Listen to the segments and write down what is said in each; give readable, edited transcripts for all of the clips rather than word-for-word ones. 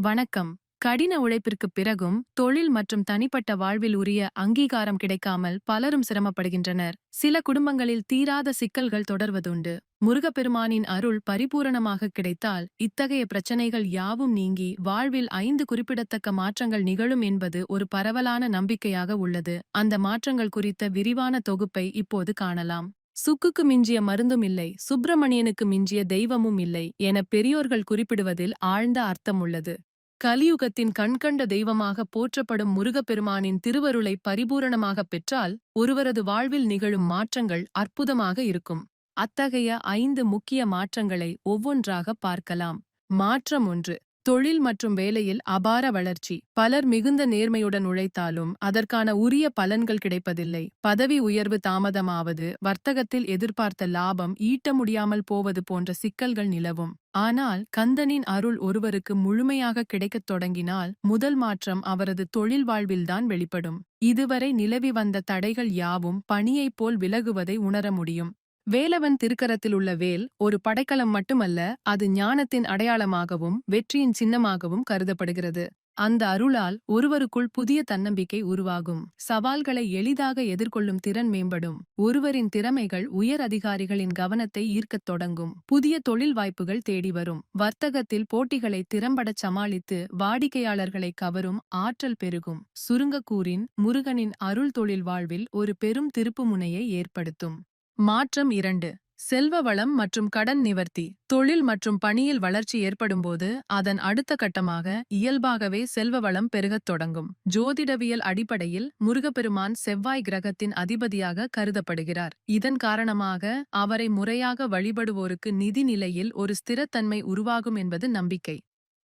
வணக்கம். கடின உழைப்பிற்குப் பிறகும் தொழில் மற்றும் தனிப்பட்ட வாழ்வில் உரிய அங்கீகாரம் கிடைக்காமல் பலரும் சிரமப்படுகின்றனர். சில குடும்பங்களில் தீராத சிக்கல்கள் தொடர்வதுண்டு. முருகப்பெருமானின் அருள் பரிபூரணமாக கிடைத்தால் இத்தகைய பிரச்சனைகள் யாவும் நீங்கி வாழ்வில் 5 குறிப்பிடத்தக்க மாற்றங்கள் நிகழும் என்பது ஒரு பரவலான நம்பிக்கையாக உள்ளது. அந்த மாற்றங்கள் குறித்த விரிவான தொகுப்பை இப்போது காணலாம். சுக்குக்கு மிஞ்சிய மருந்தும் இல்லை, சுப்பிரமணியனுக்கு மிஞ்சிய தெய்வமும் இல்லை என பெரியோர்கள் குறிப்பிடுவதில் ஆழ்ந்த அர்த்தம் உள்ளது. கலியுகத்தின் கண்கண்ட தெய்வமாக போற்றப்படும் முருகப்பெருமானின் திருவருளை பரிபூரணமாகப் பெற்றால் ஒருவரது வாழ்வில் நிகழும் மாற்றங்கள் அற்புதமாக இருக்கும். அத்தகைய 5 முக்கிய மாற்றங்களை ஒவ்வொன்றாக பார்க்கலாம். மாற்றம் 1. தொழில் மற்றும் வேலையில் அபார வளர்ச்சி. பலர் மிகுந்த நேர்மையுடன் உழைத்தாலும் அதற்கான உரிய பலன்கள் கிடைப்பதில்லை. பதவி உயர்வு தாமதமாவது, வர்த்தகத்தில் எதிர்பார்த்த லாபம் ஈட்ட முடியாமல் போவது போன்ற சிக்கல்கள் நிலவும். ஆனால் கந்தனின் அருள் ஒருவருக்கு முழுமையாக கிடைக்கத் தொடங்கினால் முதல் மாற்றம் அவரது தொழில் வாழ்வில்தான் வெளிப்படும். இதுவரை நிலவி வந்த தடைகள் யாவும் பனியைப் போல் விலகுவதை உணர முடியும். வேலவன் திருக்கரத்தில் உள்ள வேல் ஒரு படைக்கலம் மட்டுமல்ல, அது ஞானத்தின் அடையாளமாகவும் வெற்றியின் சின்னமாகவும் கருதப்படுகிறது. அந்த அருளால் ஒருவருக்குள் புதிய தன்னம்பிக்கை உருவாகும். சவால்களை எளிதாக எதிர்கொள்ளும் திறன் மேம்படும். ஒருவரின் திறமைகள் உயர் அதிகாரிகளின் கவனத்தை ஈர்க்கத் தொடங்கும். புதிய தொழில் வாய்ப்புகள் தேடி வரும். வர்த்தகத்தில் போட்டிகளை திறம்படச் சமாளித்து வாடிக்கையாளர்களை கவரும் ஆற்றல் பெருகும். சுருங்கக்கூறின் முருகனின் அருள் தொழில் வாழ்வில் ஒரு பெரும் திருப்புமுனையை ஏற்படுத்தும். மாற்றம் 2. செல்வ வளம் மற்றும் கடன் நிவர்த்தி. தொழில் மற்றும் பணியில் வளர்ச்சி ஏற்படும்போது அதன் அடுத்த கட்டமாக இயல்பாகவே செல்வ வளம் பெருகத் தொடங்கும். ஜோதிடவியல் அடிப்படையில் முருகப்பெருமான் செவ்வாய் கிரகத்தின் அதிபதியாக கருதப்படுகிறார். இதன் காரணமாக அவரை முறையாக வழிபடுவோருக்கு நிதி நிலையில் ஒரு ஸ்திரத்தன்மை உருவாகும் என்பது நம்பிக்கை.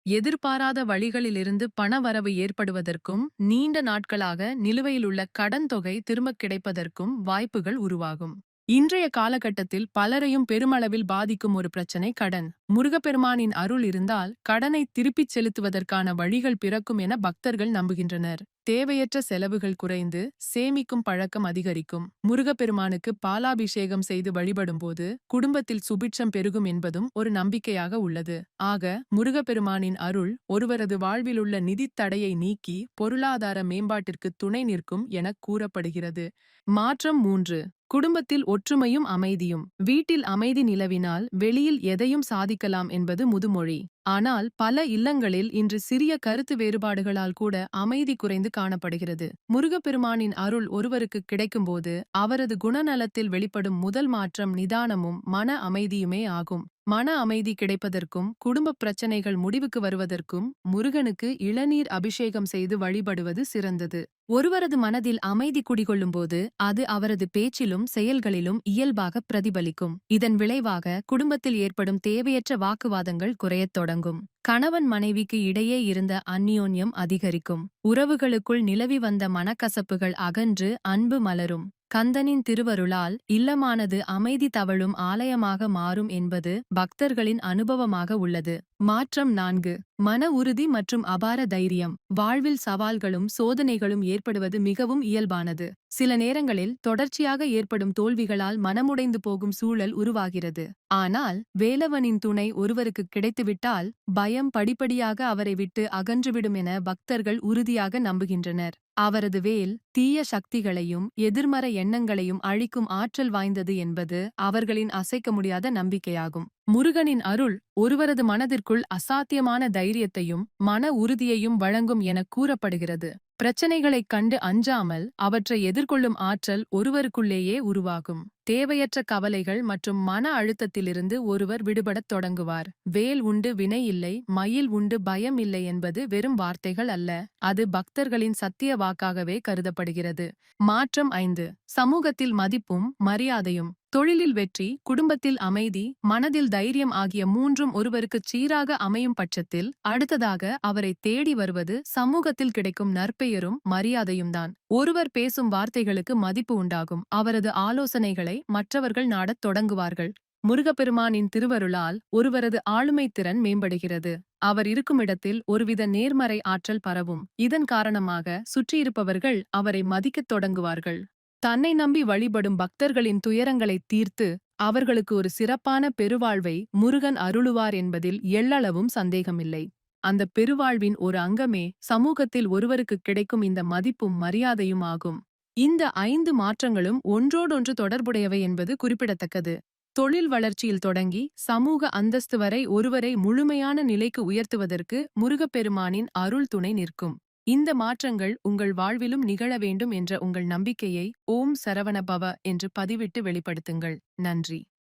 எதிர்பாராத வழிகளிலிருந்து பணவரவு ஏற்படுவதற்கும் நீண்ட நாட்களாக நிலுவையிலுள்ள கடன் தொகை திரும்பக் கிடைப்பதற்கும் வாய்ப்புகள் உருவாகும். இன்றைய காலகட்டத்தில் பலரையும் பெருமளவில் பாதிக்கும் ஒரு பிரச்சனை கடன். முருகப்பெருமானின் அருள் இருந்தால் கடனை திருப்பிச் செலுத்துவதற்கான வழிகள் பிறக்கும் என பக்தர்கள் நம்புகின்றனர். தேவையற்ற செலவுகள் குறைந்து சேமிக்கும் பழக்கம் அதிகரிக்கும். முருகப்பெருமானுக்கு பாலாபிஷேகம் செய்து வழிபடும்போது குடும்பத்தில் சுபிட்சம் பெருகும் என்பதும் ஒரு நம்பிக்கையாக உள்ளது. ஆக முருகப்பெருமானின் அருள் ஒருவரது வாழ்விலுள்ள நிதித் தடையை நீக்கி பொருளாதார மேம்பாட்டிற்கு துணை நிற்கும் என கூறப்படுகிறது. மாற்றம் 3. குடும்பத்தில் ஒற்றுமையும் அமைதியும். வீட்டில் அமைதி நிலவினால் வெளியில் எதையும் சாதிக்கலாம் என்பது முதுமொழி. ஆனால் பல இல்லங்களில் இன்று சிறிய கருத்து வேறுபாடுகளால் கூட அமைதி குறைந்து காணப்படுகிறது. முருகப்பெருமானின் அருள் ஒருவருக்கு கிடைக்கும்போது அவரது குணநலத்தில் வெளிப்படும் முதல் மாற்றம் நிதானமும் மன அமைதியுமே ஆகும். மன அமைதி கிடைப்பதற்கும் குடும்பப் பிரச்சனைகள் முடிவுக்கு வருவதற்கும் முருகனுக்கு இளநீர் அபிஷேகம் செய்து வழிபடுவது சிறந்தது. ஒருவரது மனதில் அமைதி குடிகொள்ளும்போது அது அவரது பேச்சிலும் செயல்களிலும் இயல்பாக பிரதிபலிக்கும். இதன் விளைவாக குடும்பத்தில் ஏற்படும் தேவையற்ற வாக்குவாதங்கள் குறையத் தொடங்கும். கணவன் மனைவிக்கு இடையே இருந்த அந்யோன்யம் அதிகரிக்கும். உறவுகளுக்குள் நிலவி வந்த மனக்கசப்புகள் அகன்று அன்பு மலரும். கந்தனின் திருவருளால் இல்லமானது அமைதி தவழும் ஆலயமாக மாறும் என்பது பக்தர்களின் அனுபவமாக உள்ளது. மாற்றம் 4. மன உறுதி மற்றும் அபார தைரியம். வாழ்வில் சவால்களும் சோதனைகளும் ஏற்படுவது மிகவும் இயல்பானது. சில நேரங்களில் தொடர்ச்சியாக ஏற்படும் தோல்விகளால் மனமுடைந்து போகும் சூழல் உருவாகிறது. ஆனால் வேலவனின் துணை ஒருவருக்கு கிடைத்துவிட்டால் பயம் படிப்படியாக அவரை விட்டு அகன்றுவிடும் என பக்தர்கள் உறுதியாக நம்புகின்றனர். அவரது வேல் தீய சக்திகளையும் எதிர்மறை எண்ணங்களையும் அழிக்கும் ஆற்றல் வாய்ந்தது என்பது அவர்களின் அசைக்க முடியாத நம்பிக்கையாகும். முருகனின் அருள் ஒருவரது மனதிற்குள் அசாத்தியமான தைரியத்தையும் மன உறுதியையும் வழங்கும் என கூறப்படுகிறது. பிரச்சனைகளைக் கண்டு அஞ்சாமல் அவற்றை எதிர்கொள்ளும் ஆற்றல் ஒருவருக்குள்ளேயே உருவாகும். தேவையற்ற கவலைகள் மற்றும் மன அழுத்தத்திலிருந்து ஒருவர் விடுபடத் தொடங்குவார். வேல் உண்டு வினை இல்லை, மயில் உண்டு பயம் இல்லை என்பது வெறும் வார்த்தைகள் அல்ல, அது பக்தர்களின் சத்திய வாக்காகவே கருதப்படுகிறது. மாற்றம் 5. சமூகத்தில் மதிப்பும் மரியாதையும். தொழிலில் வெற்றி, குடும்பத்தில் அமைதி, மனதில் தைரியம் ஆகிய மூன்றும் ஒருவருக்குச் சீராக அமையும் பட்சத்தில் அடுத்ததாக அவரை தேடி வருவது சமூகத்தில் கிடைக்கும் நற்பெயரும் மரியாதையும்தான். ஒருவர் பேசும் வார்த்தைகளுக்கு மதிப்பு உண்டாகும். அவரது ஆலோசனைகளை மற்றவர்கள் நாடத் தொடங்குவார்கள். முருகப்பெருமானின் திருவருளால் ஒருவரது ஆளுமைத் திறன் மேம்படுகிறது. அவர் இருக்கும் இடத்தில் ஒருவித நேர்மறை ஆற்றல் பரவும். இதன் காரணமாக சுற்றியிருப்பவர்கள் அவரை மதிக்கத் தொடங்குவார்கள். தன்னை நம்பி வழிபடும் பக்தர்களின் துயரங்களைத் தீர்த்து அவர்களுக்கு ஒரு சிறப்பான பெருவாழ்வை முருகன் அருளுவார் என்பதில் எள்ளளவும் சந்தேகமில்லை. அந்த பெருவாழ்வின் ஒரு அங்கமே சமூகத்தில் ஒருவருக்கு கிடைக்கும் இந்த மதிப்பும் மரியாதையும் ஆகும். இந்த 5 மாற்றங்களும் ஒன்றோடொன்று தொடர்புடையவை என்பது குறிப்பிடத்தக்கது. தொழில் வளர்ச்சியில் தொடங்கி சமூக அந்தஸ்து வரை ஒருவரை முழுமையான நிலைக்கு உயர்த்துவதற்கு முருகப்பெருமானின் அருள் துணை நிற்கும். இந்த மாற்றங்கள் உங்கள் வாழ்விலும் நிகழ வேண்டும் என்ற உங்கள் நம்பிக்கையை ஓம் சரவண பவ என்று பதிவிட்டு வெளிப்படுத்துங்கள். நன்றி.